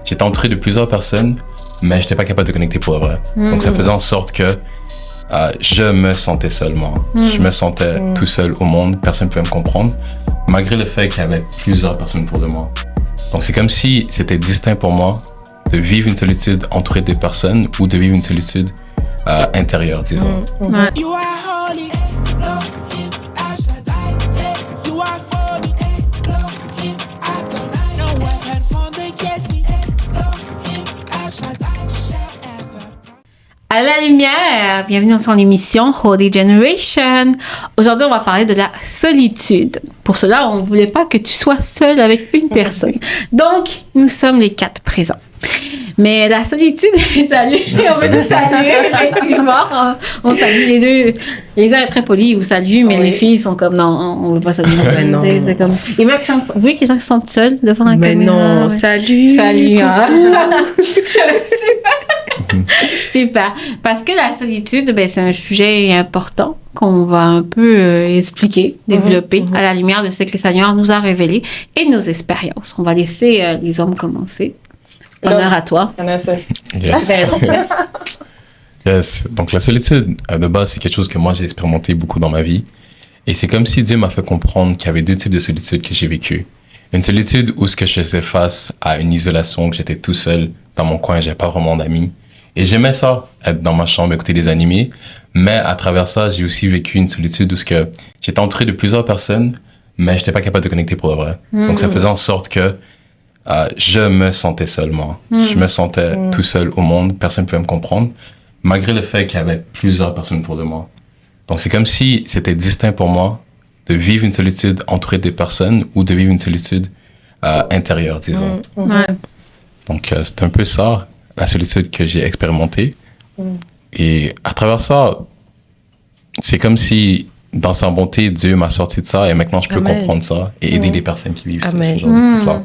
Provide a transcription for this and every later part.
j'étais entouré de plusieurs personnes, mais je n'étais pas capable de connecter pour le vrai. Donc ça faisait en sorte que je me sentais seul, moi. Je me sentais tout seul au monde, personne ne pouvait me comprendre, malgré le fait qu'il y avait plusieurs personnes autour de moi. Donc c'est comme si c'était distinct pour moi de vivre une solitude entourée de personnes ou de vivre une solitude intérieure, disons. Ouais. À la lumière, bienvenue dans son émission Holy Generation. Aujourd'hui, on va parler de la solitude. Pour cela, on ne voulait pas que tu sois seule avec une personne. Donc, nous sommes les 4 présents. Mais la solitude, salut, on veut nous saluer, effectivement. On salue les deux. Les uns est très poli, ils vous saluent, mais les filles sont comme, non, on ne veut pas saluer. C'est comme, et même, vous voyez que les gens se sentent seuls devant la caméra. Mais non, salut. Salut, hein. Super. Parce que la solitude, ben, c'est un sujet important qu'on va un peu expliquer, développer à la lumière de ce que le Seigneur nous a révélé et de nos expériences. On va laisser les hommes commencer. Honneur à toi. Yes. Donc la solitude, de base, c'est quelque chose que moi, j'ai expérimenté beaucoup dans ma vie. Et c'est comme si Dieu m'a fait comprendre qu'il y avait 2 types de solitude que j'ai vécues. Une solitude où ce que je faisais face à une isolation, que j'étais tout seul dans mon coin, j'avais pas vraiment d'amis. Et j'aimais ça, être dans ma chambre, écouter des animés. Mais à travers ça, j'ai aussi vécu une solitude où ce que j'étais entouré de plusieurs personnes, mais je n'étais pas capable de connecter pour le vrai. Donc ça faisait en sorte que je me sentais seul, moi. Je me sentais tout seul au monde, personne ne pouvait me comprendre, malgré le fait qu'il y avait plusieurs personnes autour de moi. Donc c'est comme si c'était distinct pour moi de vivre une solitude entourée de personnes ou de vivre une solitude intérieure, disons. Donc c'est un peu ça, la solitude que j'ai expérimentée. Et à travers ça, c'est comme si, dans sa bonté, Dieu m'a sorti de ça et maintenant je peux comprendre ça et aider les personnes qui vivent ce genre de trucs-là.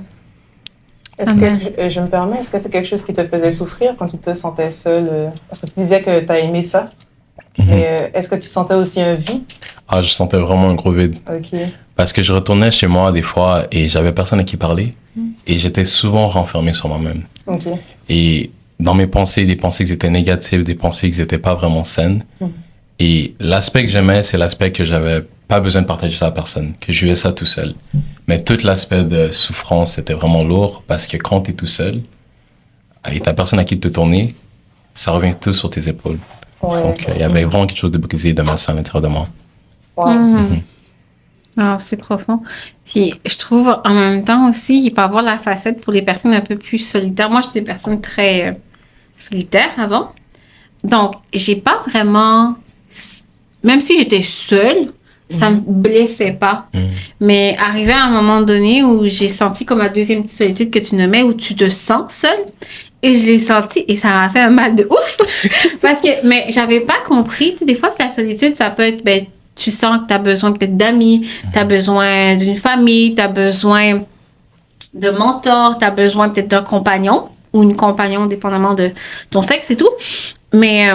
Est-ce que, je me permets, est-ce que c'est quelque chose qui te faisait souffrir quand tu te sentais seul? Parce que tu disais que tu as aimé ça. Mais est-ce que tu sentais aussi un vide? Ah, je sentais vraiment un gros vide. OK. Parce que je retournais chez moi des fois et j'avais personne à qui parler. Et j'étais souvent renfermé sur moi-même. OK. Et dans mes pensées, des pensées qui étaient négatives, des pensées qui n'étaient pas vraiment saines. Et l'aspect que j'aimais, c'est l'aspect que j'avais pas besoin de partager ça à personne, que je vivais ça tout seul. Mais tout l'aspect de souffrance, c'était vraiment lourd parce que quand tu es tout seul et t'as personne à qui te tourner, ça revient tout sur tes épaules. Donc, il y avait vraiment quelque chose de brisé, de malsain à l'intérieur de moi. Alors, c'est profond. Puis, je trouve, en même temps aussi, il peut y avoir la facette pour les personnes un peu plus solitaires. Moi, j'étais une personne très solitaire avant. Donc, j'ai pas vraiment... Même si j'étais seule, ça me blessait pas. Mais arrivé à un moment donné où j'ai senti comme la deuxième solitude que tu nommais, où tu te sens seule, et je l'ai senti et ça m'a fait un mal de ouf. Mais j'avais pas compris. Des fois, c'est la solitude, ça peut être, ben, tu sens que tu as besoin peut-être d'amis, tu as besoin d'une famille, tu as besoin de mentors, tu as besoin peut-être d'un compagnon ou une compagnon, dépendamment de ton sexe et tout. Mais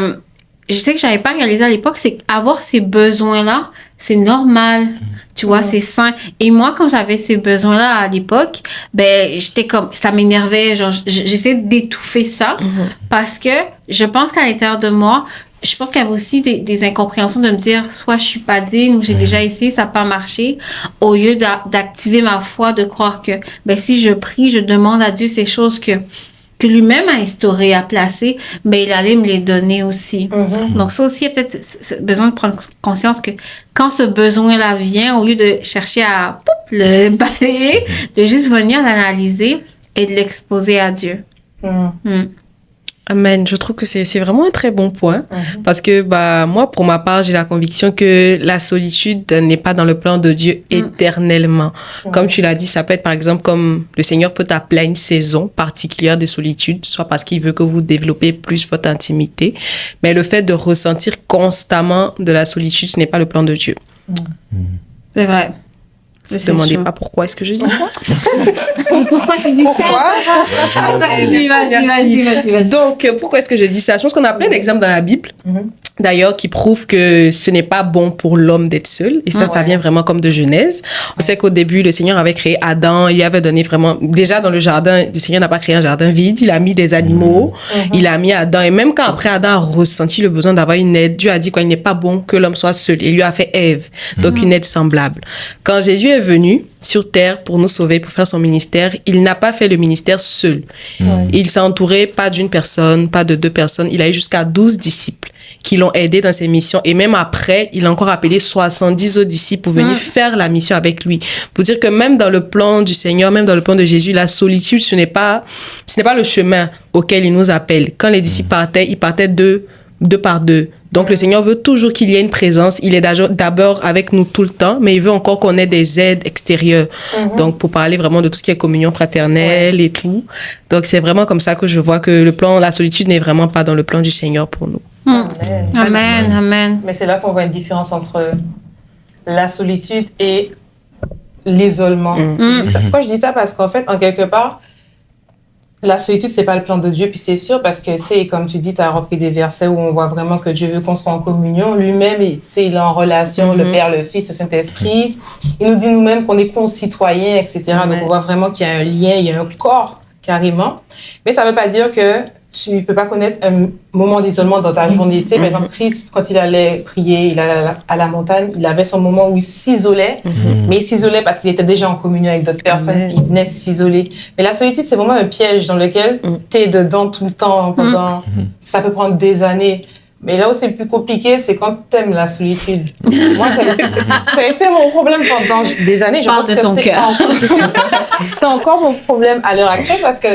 je sais que j'avais pas réalisé à l'époque, c'est qu'avoir ces besoins-là, c'est normal. Tu vois, c'est sain. Et moi, quand j'avais ces besoins-là à l'époque, ben, j'étais comme, ça m'énervait. Genre, j'essayais d'étouffer ça parce que je pense qu'à l'intérieur de moi, je pense qu'il y avait aussi des incompréhensions de me dire, soit je suis pas digne ou j'ai déjà essayé, ça n'a pas marché, au lieu d'activer ma foi, de croire que, ben, si je prie, je demande à Dieu ces choses que lui-même a instauré, a placé, ben il allait me les donner aussi. Donc ça aussi, il y a peut-être ce besoin de prendre conscience que quand ce besoin-là vient, au lieu de chercher à le balayer, de juste venir l'analyser et de l'exposer à Dieu. Amen. Je trouve que c'est vraiment un très bon point parce que moi, pour ma part, j'ai la conviction que la solitude n'est pas dans le plan de Dieu éternellement. Comme tu l'as dit, ça peut être par exemple comme le Seigneur peut t'appeler à une saison particulière de solitude, soit parce qu'il veut que vous développez plus votre intimité, mais le fait de ressentir constamment de la solitude, ce n'est pas le plan de Dieu. C'est vrai. Ne me demandez pas pourquoi est-ce que je dis ça. Pourquoi tu dis ça? Vas-y. Donc, pourquoi est-ce que je dis ça? Je pense qu'on a plein d'exemples dans la Bible d'ailleurs, qui prouve que ce n'est pas bon pour l'homme d'être seul. Et ça vient vraiment comme de Genèse. On sait qu'au début, le Seigneur avait créé Adam. Il avait donné vraiment... Déjà, dans le jardin, le Seigneur n'a pas créé un jardin vide. Il a mis des animaux. Il a mis Adam. Et même quand après Adam a ressenti le besoin d'avoir une aide, Dieu a dit qu'il n'est pas bon que l'homme soit seul. Et lui a fait Ève. Donc, une aide semblable. Quand Jésus est venu sur terre pour nous sauver, pour faire son ministère, il n'a pas fait le ministère seul. Il s'est entouré pas d'une personne, pas de 2 personnes. Il a eu jusqu'à 12 disciples qui l'ont aidé dans ses missions. Et même après, il a encore appelé 70 autres disciples pour venir faire la mission avec lui. Pour dire que même dans le plan du Seigneur, même dans le plan de Jésus, la solitude, ce n'est pas le chemin auquel il nous appelle. Quand les disciples partaient, ils partaient deux par deux. Donc, le Seigneur veut toujours qu'il y ait une présence. Il est d'abord avec nous tout le temps, mais il veut encore qu'on ait des aides extérieures. Donc, pour parler vraiment de tout ce qui est communion fraternelle et tout. Donc, c'est vraiment comme ça que je vois que la solitude n'est vraiment pas dans le plan du Seigneur pour nous. Amen. Mais c'est là qu'on voit une différence entre la solitude et l'isolement. Pourquoi je dis ça? Parce qu'en fait, en quelque part, la solitude, c'est pas le plan de Dieu. Puis c'est sûr parce que, tu sais, comme tu dis, tu as repris des versets où on voit vraiment que Dieu veut qu'on soit en communion. Lui-même, tu sais, il est en relation, le Père, le Fils, le Saint-Esprit. Il nous dit nous-mêmes qu'on est concitoyens, etc. Donc, on voit vraiment qu'il y a un lien, il y a un corps, carrément. Mais ça veut pas dire que tu peux pas connaître un moment d'isolement dans ta journée. Tu sais, par exemple, Christ, quand il allait prier, il allait à la montagne, il avait son moment où il s'isolait, mais il s'isolait parce qu'il était déjà en communion avec d'autres personnes qui venaient s'isoler. Mais la solitude, c'est vraiment un piège dans lequel tu es dedans tout le temps, pendant... Ça peut prendre des années. Mais là où c'est plus compliqué, c'est quand tu aimes la solitude. Moi, ça a été mon problème pendant des années. Je pense que c'est encore mon problème à l'heure actuelle parce que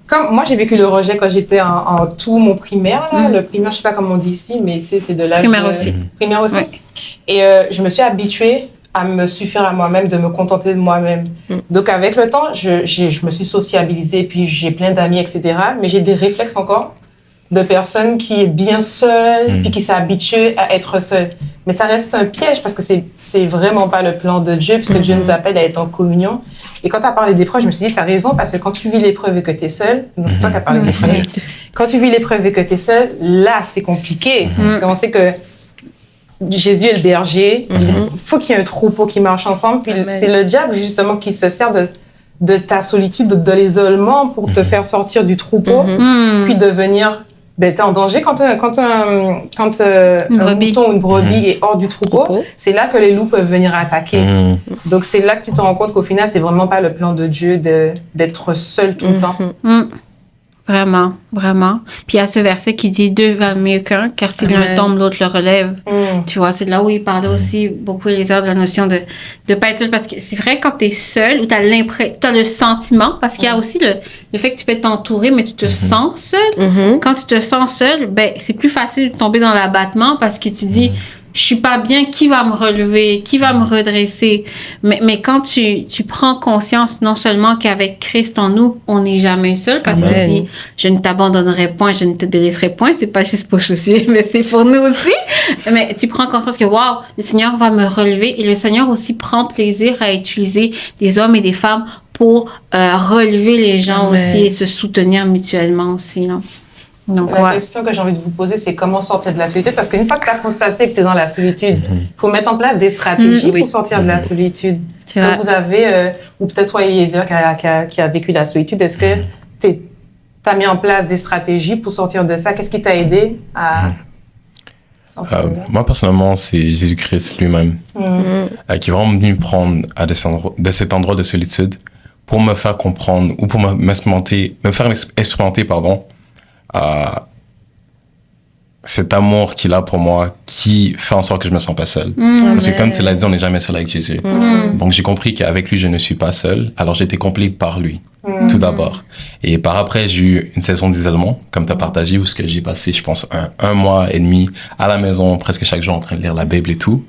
comme moi, j'ai vécu le rejet quand j'étais en tout mon primaire. Là. Le primaire, je sais pas comment on dit ici, mais c'est de l'âge... Primaire aussi. Primaire aussi. Ouais. Et je me suis habituée à me suffire à moi-même, de me contenter de moi-même. Donc, avec le temps, je me suis sociabilisée, puis j'ai plein d'amis, etc. Mais j'ai des réflexes encore de personnes qui est bien seule, puis qui s'habituent à être seule. Mais ça reste un piège parce que c'est vraiment pas le plan de Dieu, puisque Dieu nous appelle à être en communion. Et quand tu as parlé d'épreuve, je me suis dit, tu as raison, parce que quand tu vis l'épreuve et que tu es seule, c'est toi qui as parlé d'épreuve. Quand tu vis l'épreuve et que tu es seule, là, c'est compliqué. Parce qu'on sait que Jésus est le berger, il faut qu'il y ait un troupeau qui marche ensemble, puis c'est le diable, justement, qui se sert de ta solitude, de l'isolement pour te faire sortir du troupeau, puis devenir... Ben, t'es en danger quand un mouton ou une brebis est hors du troupeau. C'est là que les loups peuvent venir attaquer. Donc, c'est là que tu te rends compte qu'au final, c'est vraiment pas le plan de Dieu d'être seul tout le temps. Vraiment, vraiment. Puis il y a ce verset qui dit « Deux valent mieux qu'un, car si l'un tombe, l'autre le relève. » Tu vois, c'est là où il parlait aussi beaucoup, Elisabeth, de la notion de pas être seul. Parce que c'est vrai, quand tu es seul, ou tu as le sentiment, parce qu'il y a aussi le fait que tu peux t'entourer, mais tu te sens seul. Quand tu te sens seul, ben, c'est plus facile de tomber dans l'abattement parce que tu dis... Je suis pas bien, qui va me relever, qui va me redresser? Mais quand tu prends conscience non seulement qu'avec Christ en nous, on n'est jamais seul, parce qu'il dit, je ne t'abandonnerai point, je ne te délaisserai point, c'est pas juste pour Josué, mais c'est pour nous aussi. Mais tu prends conscience que, waouh, le Seigneur va me relever, et le Seigneur aussi prend plaisir à utiliser des hommes et des femmes pour relever les gens aussi et se soutenir mutuellement aussi, là. Donc, la question que j'ai envie de vous poser, c'est comment sortir de la solitude? Parce qu'une fois que tu as constaté que tu es dans la solitude, il faut mettre en place des stratégies pour sortir de la solitude. Est-ce que vous avez, ou peut-être toi, Eliezer, qui a vécu la solitude, est-ce que tu as mis en place des stratégies pour sortir de ça? Qu'est-ce qui t'a aidé à sortir de ça? Moi, personnellement, c'est Jésus-Christ lui-même qui est vraiment venu me prendre de cet endroit de solitude pour me faire comprendre ou pour me faire expérimenter, cet amour qu'il a pour moi qui fait en sorte que je me sens pas seul. Parce que comme tu l'as dit, on n'est jamais seul avec Jésus. Donc j'ai compris qu'avec lui, je ne suis pas seul. Alors j'ai été complet par lui, tout d'abord. Et par après, j'ai eu une saison d'isolement, comme tu as partagé, où j'ai passé, je pense, un mois et demi à la maison, presque chaque jour en train de lire la Bible et tout.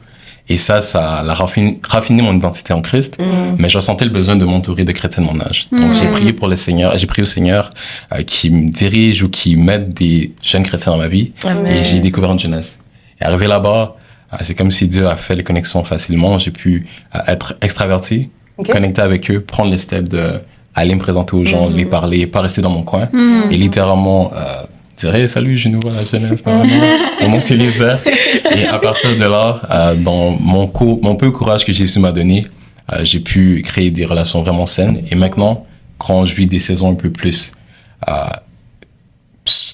Et ça a raffiné mon identité en Christ, mais je ressentais le besoin de m'entourer de chrétiens de mon âge. Donc j'ai prié pour le Seigneur, j'ai prié au Seigneur qui me dirige ou qui mette des jeunes chrétiens dans ma vie. Et j'ai découvert une jeunesse. Et arrivé là-bas, c'est comme si Dieu a fait les connexions facilement. J'ai pu être extraverti, connecter avec eux, prendre les steps de aller me présenter aux gens, les parler, pas rester dans mon coin. Et littéralement dire hey, salut, je nous vois la jeunesse. Mon nom c'est Lisa. Et à partir de là, dans mon peu de courage que Jésus m'a donné, j'ai pu créer des relations vraiment saines. Et maintenant, quand je vis des saisons un peu plus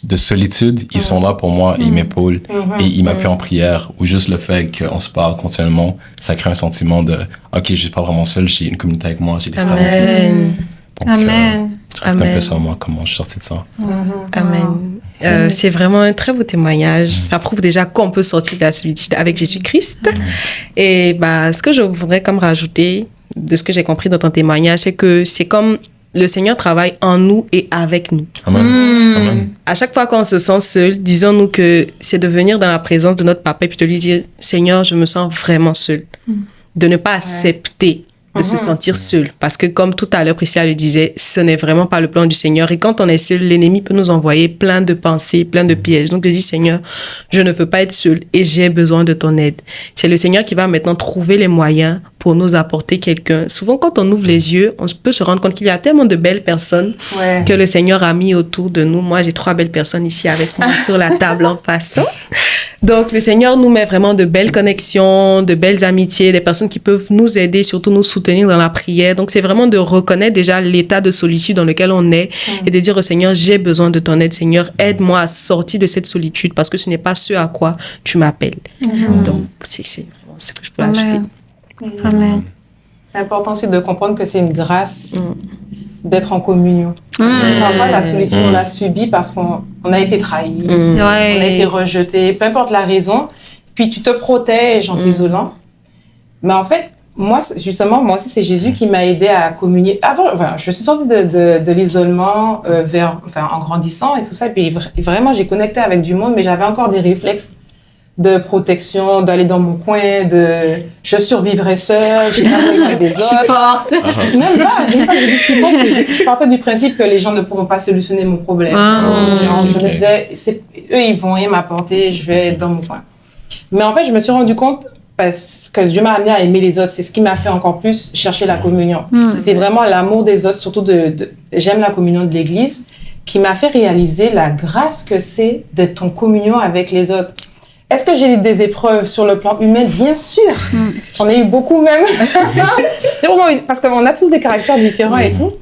de solitude, ils sont là pour moi, ils m'épaulent et ils m'appuient en prière. Ou juste le fait qu'on se parle continuellement, ça crée un sentiment de ok, je suis pas vraiment seul, j'ai une communauté avec moi, j'ai des frères. Amen. Donc, Amen. c'est un peu ça, moi, comment je suis sorti de ça. Amen. C'est vraiment un très beau témoignage. Ça prouve déjà qu'on peut sortir de la solitude avec Jésus-Christ. Et ce que je voudrais comme rajouter de ce que j'ai compris dans ton témoignage, c'est que c'est comme le Seigneur travaille en nous et avec nous. Amen. Amen. À chaque fois qu'on se sent seul, disons-nous que c'est de venir dans la présence de notre papa et puis de lui dire, Seigneur, je me sens vraiment seul. De ne pas accepter de se sentir seul. Parce que comme tout à l'heure, Priscilla le disait, ce n'est vraiment pas le plan du Seigneur. Et quand on est seul, l'ennemi peut nous envoyer plein de pensées, plein de pièges. Donc, je dis, Seigneur, je ne veux pas être seul et j'ai besoin de ton aide. C'est le Seigneur qui va maintenant trouver les moyens pour nous apporter quelqu'un. Souvent, quand on ouvre les yeux, on peut se rendre compte qu'il y a tellement de belles personnes que le Seigneur a mis autour de nous. Moi, j'ai 3 belles personnes ici avec moi sur la table en passant. Donc, le Seigneur nous met vraiment de belles connexions, de belles amitiés, des personnes qui peuvent nous aider, surtout nous soutenir dans la prière. Donc, c'est vraiment de reconnaître déjà l'état de solitude dans lequel on est et de dire au Seigneur, j'ai besoin de ton aide. Seigneur, aide-moi à sortir de cette solitude parce que ce n'est pas ce à quoi tu m'appelles. Donc, c'est vraiment ce que je peux ajouter. Amen. C'est important aussi de comprendre que c'est une grâce d'être en communion. Parfois, la solitude, on l'a subie parce qu'on a été trahi, on a été rejeté, peu importe la raison. Puis tu te protèges en t'isolant. Mais en fait, moi aussi, c'est Jésus qui m'a aidé à communier. Avant, je suis sortie de l'isolement en grandissant et tout ça. Et puis vraiment, j'ai connecté avec du monde, mais j'avais encore des réflexes de protection, d'aller dans mon coin, je survivrai seule, j'ai pas besoin des autres. Je suis forte. Même pas, je partais du principe que les gens ne pourront pas solutionner mon problème. Je me disais, eux, ils vont rien m'apporter, je vais être dans mon coin. Mais en fait, je me suis rendu compte, parce que Dieu m'a amené à aimer les autres, c'est ce qui m'a fait encore plus chercher la communion. C'est vraiment l'amour des autres, surtout j'aime la communion de l'Église, qui m'a fait réaliser la grâce que c'est d'être en communion avec les autres. Est-ce que j'ai eu des épreuves sur le plan humain? Bien sûr. J'en ai eu beaucoup même. Parce qu'on a tous des caractères différents et tout.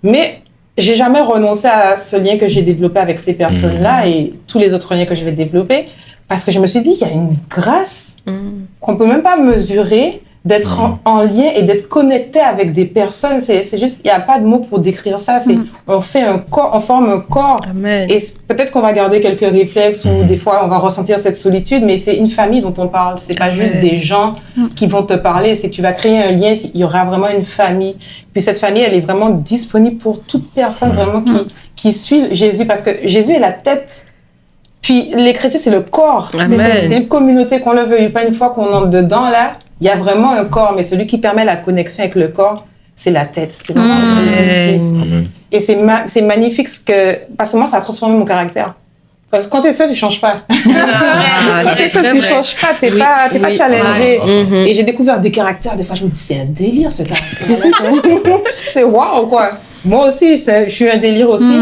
Mais j'ai jamais renoncé à ce lien que j'ai développé avec ces personnes-là et tous les autres liens que je vais développer. Parce que je me suis dit, il y a une grâce qu'on peut même pas mesurer d'être en lien et d'être connecté avec des personnes. C'est juste, il n'y a pas de mots pour décrire ça. On fait un corps, on forme un corps. Amen. Et peut-être qu'on va garder quelques réflexes ou des fois on va ressentir cette solitude, mais c'est une famille dont on parle. C'est pas juste des gens qui vont te parler. C'est que tu vas créer un lien. Il y aura vraiment une famille. Puis cette famille, elle est vraiment disponible pour toute personne vraiment qui suit Jésus, parce que Jésus est la tête. Puis les chrétiens, c'est le corps. C'est une communauté, qu'on le veuille pas, une fois qu'on entre dedans là. Il y a vraiment un corps, mais celui qui permet la connexion avec le corps, c'est la tête. C'est vraiment et c'est magnifique parce que moi, ça a transformé mon caractère. Parce que quand t'es seul, tu changes pas. C'est ça, tu changes pas, t'es pas challengé. Et j'ai découvert des caractères, des fois, je me dis, c'est un délire ce caractère. C'est waouh, quoi. Moi aussi, je suis un délire aussi.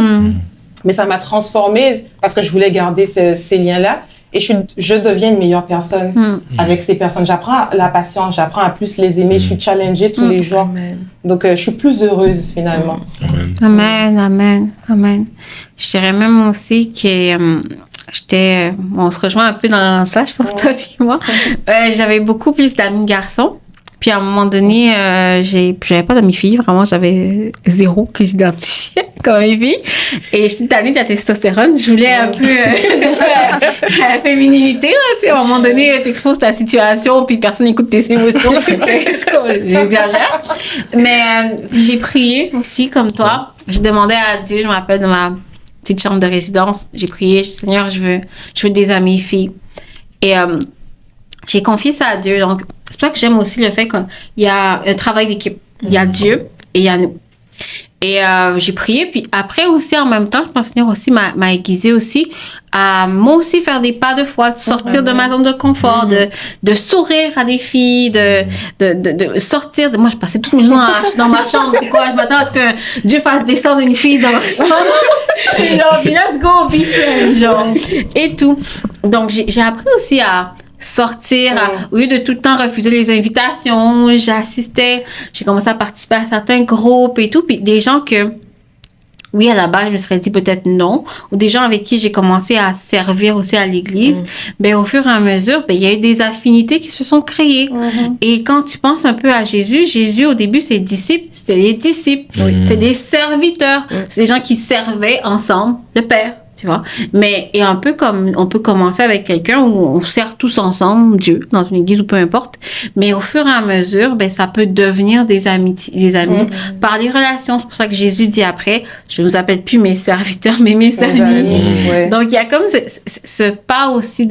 Mais ça m'a transformée parce que je voulais garder ces liens-là. Et je deviens une meilleure personne avec ces personnes. J'apprends la patience, j'apprends à plus les aimer. Je suis challengée tous les jours. Amen. Donc, je suis plus heureuse finalement. Amen, amen, amen. Je dirais même aussi que on se rejoint un peu dans ça, je pense, toi et moi. J'avais beaucoup plus d'amis garçons. Puis à un moment donné, j'avais pas d'amis filles, vraiment, j'avais 0 que j'identifiais comme une fille. Et j'étais tannée de la testostérone, je voulais un peu la féminité, là, tu sais, à un moment donné, t'exposes ta situation, puis personne n'écoute tes émotions. J'exagère. Mais j'ai prié aussi, comme toi. J'ai demandé à Dieu, je me rappelle, dans ma petite chambre de résidence, j'ai prié, Seigneur, je veux des amies filles. Et j'ai confié ça à Dieu, donc c'est pour ça que j'aime aussi le fait qu'il y a un travail d'équipe. Il y a Dieu et il y a nous. Et j'ai prié. Puis après aussi, en même temps, je pense que le Seigneur aussi m'a aiguisé aussi à moi aussi faire des pas de foi, de sortir de ma zone de confort, de sourire à des filles, de sortir. Moi, je passais toute mes journées dans ma chambre. C'est quoi? Je m'attends à ce que Dieu fasse descendre une fille dans ma chambre. Puis là, let's go. Puis fait, genre, et tout. Donc, j'ai appris aussi à sortir, au lieu de tout le temps refuser les invitations, j'ai commencé à participer à certains groupes et tout, puis des gens que, oui, à la base, je me serais dit peut-être non, ou des gens avec qui j'ai commencé à servir aussi à l'église, ben au fur et à mesure, ben il y a eu des affinités qui se sont créées. Et quand tu penses un peu à Jésus, au début, ses disciples, c'était des disciples, c'était des serviteurs, c'est des gens qui servaient ensemble le Père. Tu vois? Mais, et un peu comme on peut commencer avec quelqu'un où on sert tous ensemble, Dieu, dans une église ou peu importe. Mais au fur et à mesure, ben, ça peut devenir des amis par les relations. C'est pour ça que Jésus dit après, je ne vous appelle plus mes serviteurs, mais mes amis. Donc, il y a comme ce pas aussi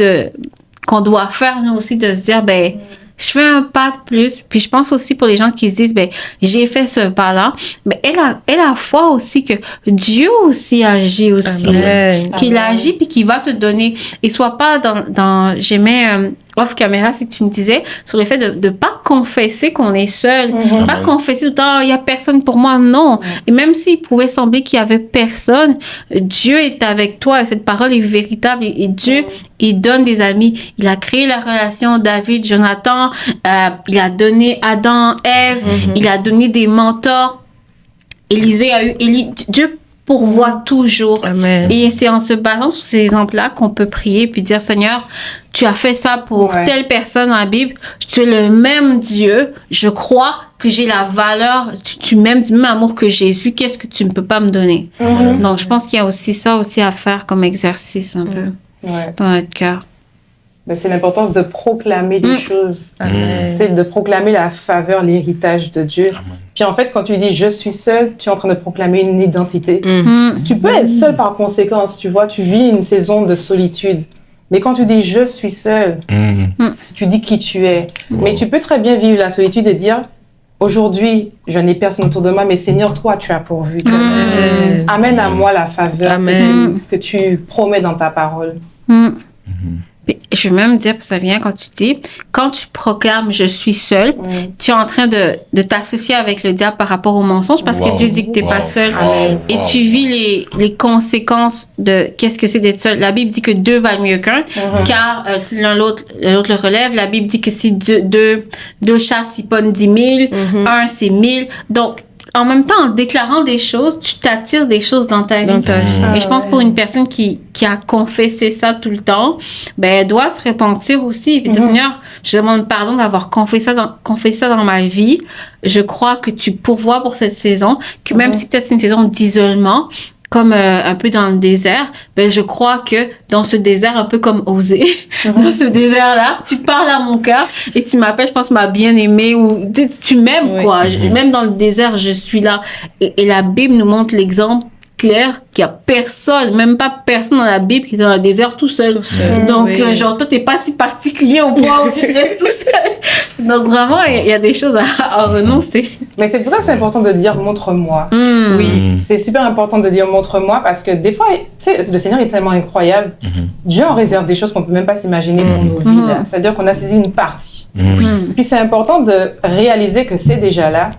qu'on doit faire, nous aussi, de se dire, ben, je fais un pas de plus. Puis je pense aussi pour les gens qui se disent, ben, j'ai fait ce pas-là. Mais elle a foi aussi que Dieu aussi agit aussi. Qu'il agit puis qu'il va te donner. Et soit pas j'aimais, off caméra, c'est que tu me disais, sur le fait de pas confesser qu'on est seul. Pas confesser tout le temps, il y a personne pour moi. Non. Et même s'il pouvait sembler qu'il y avait personne, Dieu est avec toi et cette parole est véritable. Et Dieu, il donne des amis. Il a créé la relation David, Jonathan. Il a donné Adam, Ève. Il a donné des mentors. Élisée a eu Élie. Dieu pourvoit toujours. Amen. Et c'est en se basant sur ces exemples-là qu'on peut prier puis dire, Seigneur, tu as fait ça pour telle personne dans la Bible. Tu es le même Dieu. Je crois que j'ai la valeur. Tu m'aimes du même amour que Jésus. Qu'est-ce que tu ne peux pas me donner? Donc, je pense qu'il y a aussi ça aussi à faire comme exercice un peu dans notre cœur. Ben, c'est l'importance de proclamer des choses. De proclamer la faveur, l'héritage de Dieu. Amen. Puis en fait, quand tu dis « je suis seul », tu es en train de proclamer une identité. Tu peux être seul par conséquence, tu vois. Tu vis une saison de solitude. Mais quand tu dis « je suis seul », tu dis qui tu es. Mais tu peux très bien vivre la solitude et dire « aujourd'hui, je n'ai personne autour de moi, mais Seigneur, toi, tu as pourvu. Amène à moi la faveur que tu promets dans ta parole. » Je vais même dire, ça vient quand tu dis, quand tu proclames « je suis seul », tu es en train de t'associer avec le diable par rapport au mensonge parce que Dieu dit que tu n'es pas seul. Et tu vis les conséquences de qu'est-ce que c'est d'être seul. La Bible dit que deux valent mieux qu'un, car si l'autre le relève. La Bible dit que si deux chats s'y ponnent 10 000, un c'est 1000. Donc, en même temps, en déclarant des choses, tu t'attires des choses dans ta vie. Et je pense pour une personne qui a confessé ça tout le temps, ben, elle doit se repentir aussi. Et dire, Seigneur, je demande pardon d'avoir confessé ça dans ma vie. Je crois que tu pourvois pour cette saison, que même si peut-être c'est une saison d'isolement, comme un peu dans le désert, ben je crois que dans ce désert, un peu comme Osée, dans ce désert-là, tu parles à mon cœur et tu m'appelles, je pense, ma bien-aimée ou tu m'aimes, quoi. Même dans le désert, je suis là. Et la Bible nous montre l'exemple clair qu'il y a personne, même pas personne dans la Bible qui est dans le désert tout seul. Donc, genre, toi, t'es pas si particulier au point où tu te laisses tout seul. Donc, vraiment, il y a des choses à renoncer. Mais c'est pour ça que c'est important de dire « montre-moi ». Oui. C'est super important de dire « montre-moi » parce que des fois, tu sais, le Seigneur est tellement incroyable. Dieu en réserve des choses qu'on peut même pas s'imaginer pour nos vies. C'est-à-dire qu'on a saisi une partie. Puis c'est important de réaliser que c'est déjà là.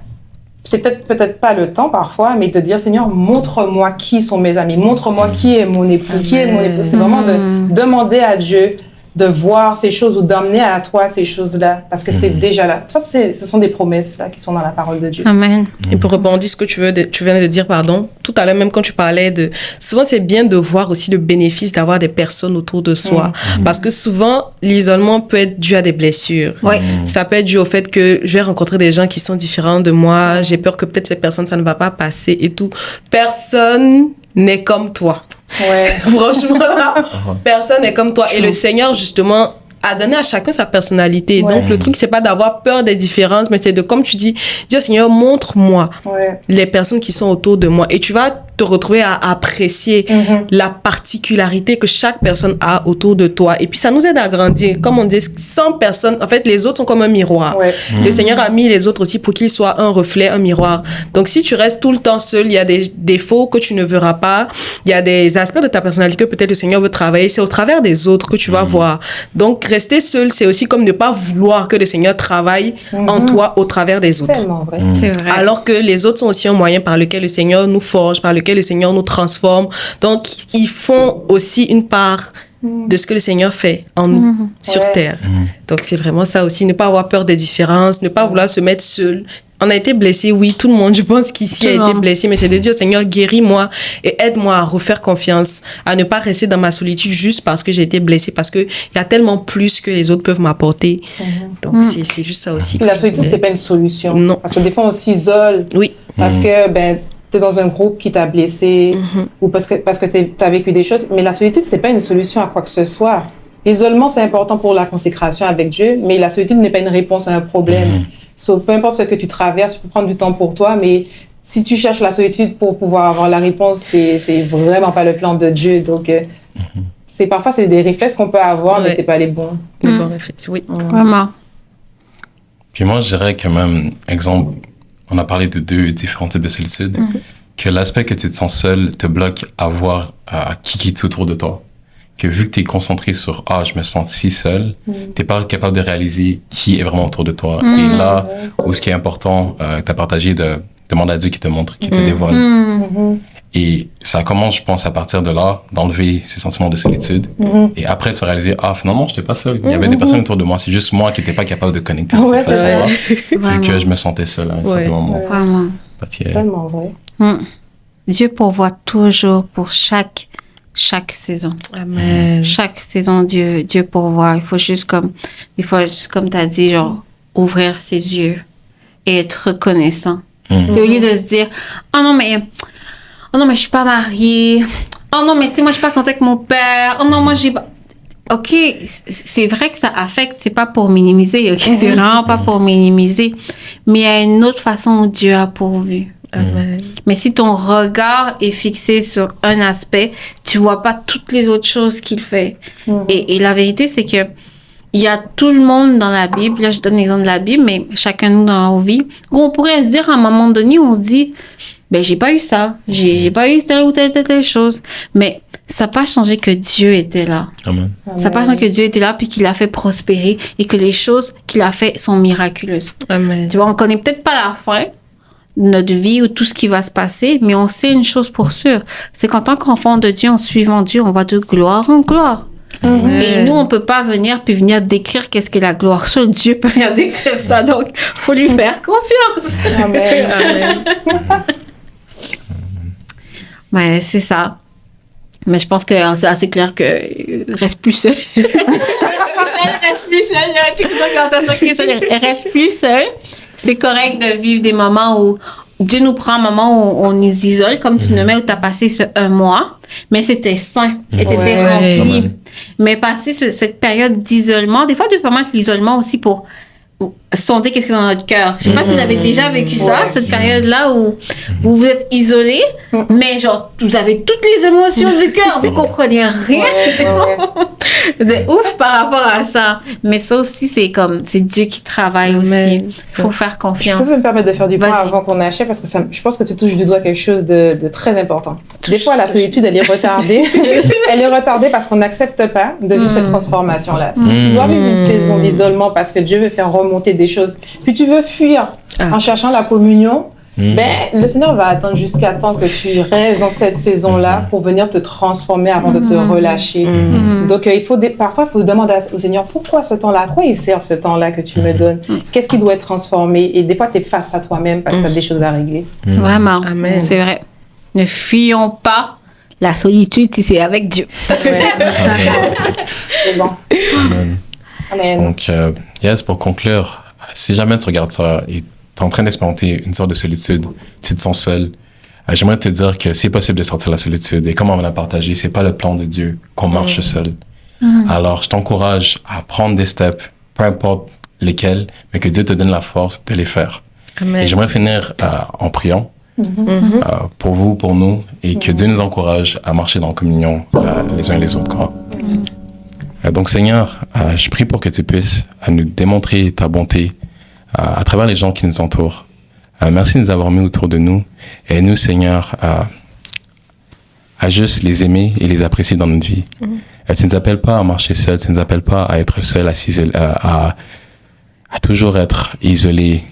C'est peut-être pas le temps parfois, mais de dire, Seigneur, montre-moi qui sont mes amis, montre-moi qui est mon époux, qui est mon épouse. C'est vraiment de demander à Dieu de voir ces choses ou d'emmener à toi ces choses-là, parce que c'est déjà là. Toi, ce sont des promesses là qui sont dans la parole de Dieu. Amen. Et pour rebondir ce que tu viens de dire, pardon, tout à l'heure même quand tu parlais de... Souvent, c'est bien de voir aussi le bénéfice d'avoir des personnes autour de soi. Parce que souvent, l'isolement peut être dû à des blessures. Ça peut être dû au fait que je vais rencontrer des gens qui sont différents de moi. J'ai peur que peut-être ces personnes, ça ne va pas passer et tout. Personne n'est comme toi. Franchement, là, personne n'est comme toi. Et le Seigneur, justement, a donné à chacun sa personnalité. Donc, le truc, c'est pas d'avoir peur des différences, mais c'est de, comme tu dis, dire, Seigneur, montre-moi les personnes qui sont autour de moi. Et tu vas te retrouver à apprécier la particularité que chaque personne a autour de toi. Et puis, ça nous aide à grandir. Comme on dit, 100 personnes, en fait, les autres sont comme un miroir. Le Seigneur a mis les autres aussi pour qu'ils soient un reflet, un miroir. Donc, si tu restes tout le temps seul, il y a des défauts que tu ne verras pas. Il y a des aspects de ta personnalité que peut-être le Seigneur veut travailler. C'est au travers des autres que tu vas voir. Donc, rester seul, c'est aussi comme ne pas vouloir que le Seigneur travaille en toi au travers des autres. Tellement vrai. C'est vrai. Alors que les autres sont aussi un moyen par lequel le Seigneur nous forge, par lequel lequel le Seigneur nous transforme. Donc, ils font aussi une part de ce que le Seigneur fait en nous, sur terre. Donc, c'est vraiment ça aussi, ne pas avoir peur des différences, ne pas vouloir se mettre seul. On a été blessé, oui, tout le monde, je pense qu'ici a été blessé, mais c'est de dire, Seigneur, guéris-moi et aide-moi à refaire confiance, à ne pas rester dans ma solitude juste parce que j'ai été blessé, parce qu'il y a tellement plus que les autres peuvent m'apporter. Donc, c'est juste ça aussi. La solitude, c'est pas une solution. Non. Parce que des fois, on s'isole. Oui. Parce que, t'es dans un groupe qui t'a blessé ou parce que t'as vécu des choses. Mais la solitude, c'est pas une solution à quoi que ce soit. L'isolement, c'est important pour la consécration avec Dieu, mais la solitude n'est pas une réponse à un problème. Peu importe ce que tu traverses, tu peux prendre du temps pour toi, mais si tu cherches la solitude pour pouvoir avoir la réponse, c'est vraiment pas le plan de Dieu. Donc, parfois, c'est des réflexes qu'on peut avoir, mais c'est pas les bons. Les bons réflexes, oui. Vraiment. Puis moi, je dirais que même, exemple, on a parlé de 2 différents types de solitude, que l'aspect que tu te sens seul te bloque à voir qui est autour de toi. Que vu que tu es concentré sur « Ah, je me sens si seul », tu n'es pas capable de réaliser qui est vraiment autour de toi. Et là, où ce qui est important, tu as partagé de demander à Dieu qui te montre, qui te dévoile. Et ça commence, je pense, à partir de là, d'enlever ce sentiment de solitude. Et après, tu vas réaliser « Ah, finalement, je n'étais pas seul. Il y avait des personnes autour de moi. C'est juste moi qui n'étais pas capable de connecter de cette façon-là. Vu que je me sentais seul à un certain moment. Vraiment. Tellement vrai. Dieu pourvoit toujours pour chaque saison. Amen. Chaque saison, Dieu pourvoit. Il faut juste comme tu as dit, genre, ouvrir ses yeux et être reconnaissant. C'est au lieu de se dire, oh non, mais je suis pas mariée. Oh non, mais tu sais, moi, je suis pas contente avec mon père. Oh non, moi, j'ai pas... OK, c'est vrai que ça affecte, c'est pas pour minimiser, OK? C'est vraiment pas pour minimiser. Mais il y a une autre façon où Dieu a pourvu. Amen. Mais si ton regard est fixé sur un aspect, tu vois pas toutes les autres choses qu'il fait. Et la vérité, c'est que il y a tout le monde dans la Bible. Là, je donne l'exemple de la Bible, mais chacun de nous dans nos vies, où on pourrait se dire à un moment donné, on se dit, j'ai pas eu ça, j'ai pas eu telle ou telle chose. Mais ça n'a pas changé que Dieu était là. Amen. Ça n'a pas changé que Dieu était là puis qu'il a fait prospérer et que les choses qu'il a fait sont miraculeuses. Amen. Tu vois, on connaît peut-être pas la fin de notre vie ou tout ce qui va se passer, mais on sait une chose pour sûr, c'est qu'en tant qu'enfant de Dieu, en suivant Dieu, on va de gloire en gloire. Et nous, on peut pas venir décrire qu'est-ce qu'est la gloire. Seul Dieu peut venir décrire ça, donc faut lui faire confiance. Amen. Amen. Ouais, c'est ça. Mais je pense que c'est assez clair que reste plus seul. Reste plus seul. Là, tu quand t'as ça qui est seul, reste plus seul. C'est correct de vivre des moments où Dieu nous prend un moment où on nous isole, comme tu nous mets, où tu as passé ce 1 mois, mais c'était sain et tu étais rempli. Mais passer cette période d'isolement, des fois, Dieu permet l'isolement aussi pour sonder qu'est-ce qu'il y a dans notre cœur. Je sais pas si vous avez déjà vécu ça, cette période-là où vous êtes isolé, mais genre, vous avez toutes les émotions du cœur, vous comprenez rien. De ouf par rapport à ça. Mais ça aussi, c'est Dieu qui travaille aussi. Il faut faire confiance. Je peux me permettre de faire du point avant qu'on achève, parce que je pense que tu touches du doigt quelque chose de très important. Des fois, la solitude, elle est retardée. Elle est retardée parce qu'on n'accepte pas de vivre cette transformation-là. Si tu dois vivre une saison d'isolement parce que Dieu veut faire remonter des choses, puis tu veux fuir en cherchant la communion, le Seigneur va attendre jusqu'à temps que tu restes dans cette saison-là pour venir te transformer avant de te relâcher. Donc, parfois, il faut demander au Seigneur, pourquoi ce temps-là? À quoi il sert ce temps-là que tu me donnes? Qu'est-ce qui doit être transformé? Et des fois, tu es face à toi-même parce que tu as des choses à régler. Vraiment, c'est vrai. Ne fuyons pas la solitude si c'est avec Dieu. C'est bon. Amen. Donc, pour conclure, si jamais tu regardes ça et tu es en train d'expérimenter une sorte de solitude, tu te sens seul, j'aimerais te dire que c'est possible de sortir de la solitude. Et comme on a partagé, c'est pas le plan de Dieu qu'on marche seul. Alors, je t'encourage à prendre des steps, peu importe lesquels, mais que Dieu te donne la force de les faire. Amen. Et j'aimerais finir en priant pour vous, pour nous, et que Dieu nous encourage à marcher dans la communion les uns et les autres. Quoi. Donc, Seigneur, je prie pour que tu puisses nous démontrer ta bonté à travers les gens qui nous entourent. Merci de nous avoir mis autour de nous. Et nous, Seigneur, à juste les aimer et les apprécier dans notre vie. Tu ne nous appelles pas à marcher seul, tu ne nous appelles pas à être seul, à toujours être isolé,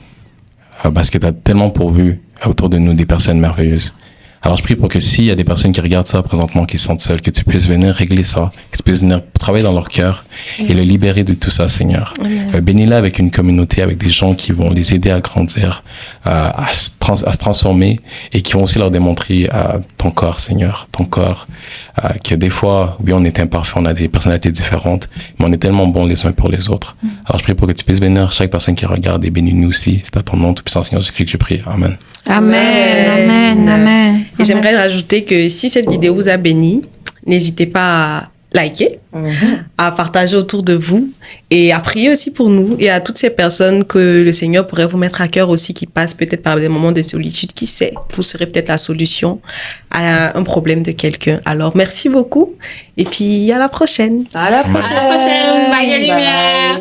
parce que tu as tellement pourvu autour de nous des personnes merveilleuses. Alors, je prie pour que s'il y a des personnes qui regardent ça présentement, qui se sentent seules, que tu puisses venir régler ça, que tu puisses venir travailler dans leur cœur et le libérer de tout ça, Seigneur. Bénis-la avec une communauté, avec des gens qui vont les aider à grandir, à se transformer et qui vont aussi leur démontrer ton corps, Seigneur, ton corps, que des fois, oui, on est imparfait, on a des personnalités différentes, mais on est tellement bons les uns pour les autres. Alors, je prie pour que tu puisses bénir chaque personne qui regarde et bénis-nous aussi. C'est à ton nom, tout-puissant, Seigneur Jésus-Christ, que je prie. Amen. Amen. Et j'aimerais rajouter que si cette vidéo vous a béni, n'hésitez pas à liker, à partager autour de vous et à prier aussi pour nous et à toutes ces personnes que le Seigneur pourrait vous mettre à cœur aussi qui passent peut-être par des moments de solitude. Qui sait, vous serez peut-être la solution à un problème de quelqu'un. Alors, merci beaucoup et puis à la prochaine. À la prochaine. À la prochaine. Bye, la lumière.